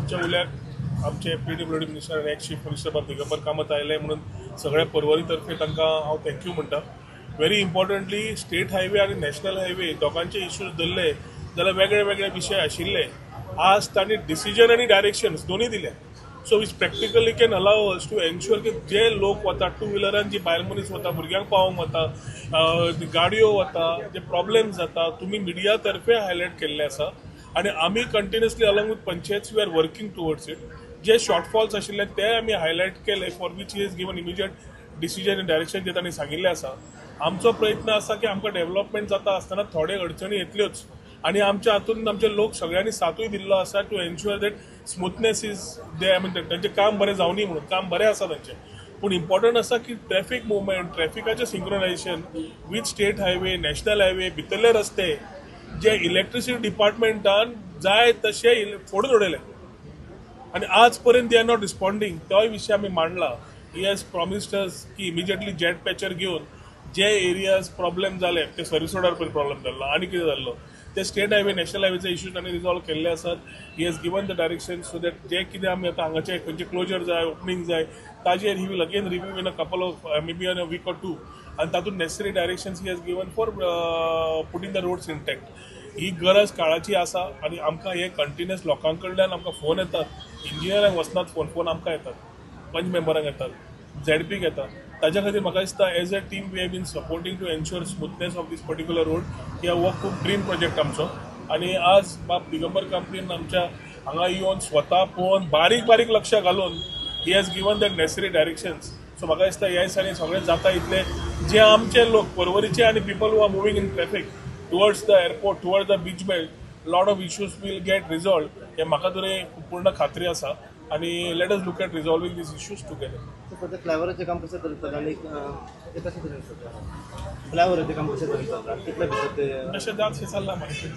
आमच्या उल्याक आमचे PWD minister ex chief minister Digambar Kamat आयले म्हणून सगळ्या परवरी तर्फे तांकां हांव थँक्यू म्हणटा. व्हेरी इम्पॉर्टंटली स्टेट हायवे आणि नॅशनल हायवे दोगांचे इश्यूज धरले जाल्यार वेगळे वेगळे विषय आशिल्ले. आज तांणी डिसिजन आणि डायरेक्शन्स दोन्ही दिले. So which practically can allow us to ensure की जे लोक वता टू व्हिलरान जी भायर मनीस वता भुरग्यांक पावोवंक वता गाडयो वता जे प्रॉब्लेम्स जाता तुमी मिडिया तर्फे हायलायट केल्ले आसा आणि आमी continuously along with panchayat we are working towards it. जे शॉर्टफॉल्स आशिल्ले ते आमी हायलायट केले for which he is given immediate decision आनी डायरेक्शन जे तांणी सांगिल्ले आसा. आमचो प्रयत्न आसा की आमकां डेव्हलपमेंट जाता आसतना थोडे अडचणी येतल्योच आणि आमच्या हातून आमचे लोक सगळ्यांनी साथूय दिल्लो आसा to ensure that smoothness is there. I mean तांचें काम बरें जावनी म्हणून काम बरें आसा तांचें. पूण इम्पॉर्टंट आसा की ट्रॅफिक मुवमेंट ट्रॅफिकाचें synchronization with state highway national highway भितरले रस्ते जे इलेक्ट्रिसिटी डिपार्टमेंटान जाय तशे फोडून उडयले आणि आज पर्यंत दे आर नॉट रिस्पॉन्डिंग. तोय विशय आमी मांडला. ही हॅज प्रॉमिस्ड अस की इमिजिएटली जेट पॅचर घेवन जे एरियाज प्रॉब्लेम जाले ते सर्विस रोडार पयलीं प्रॉब्लेम जाल्लो आनी कितें जाल्लो ते स्टेट हायवे नॅशनल हायवेचे इश्यूज तांणी रिजॉल्व केल्ले आसात. ही has given the direction so that जे कितें आमी आतां हांगाचे खंयचे क्लोजर जाय ओपनिंग जाय ताजेर he will again review in a couple of maybe in a week or two आनी तातूंत necessary directions he has given for putting the roads intact. ही गरज काळाची आसा आणि आमकां हे कंटिन्युअस लोकां कडल्यान आमकां फोन येतात. इंजिनियरांक वचनात फोन आमकां येतात पंच मेंबरांक येतात झेडपीक येतात. ताज्या खातीर म्हाका दिसता as a team we have been supporting to ensure smoothness of this particular road. कित्याक हो खूब ड्रीम प्रोजेक्ट आमचो आणि आज बाब दिगंबर कंपनीन आमच्या हांगा येवन स्वता पळोवन बारीक बारीक लक्ष घालून ही has given that necessary directions. So म्हाका दिसता ह्या दिसांनी सगळें जाता इतले जे आमचे लोक परवरीचे आनी people who are moving in traffic towards the airport towards the beach belt lot of issues will get resolved हे म्हाका तरी पूर्ण खात्री आसा आणि let us look at resolving these issues together. फ्लायओव्हरचे काम कशें करतात आणि ते कशें तरेन करतात फ्लायओव्हरचे काम कशें तरेन करतात कितले भितर ते अशें जात हे चल्लां माहिती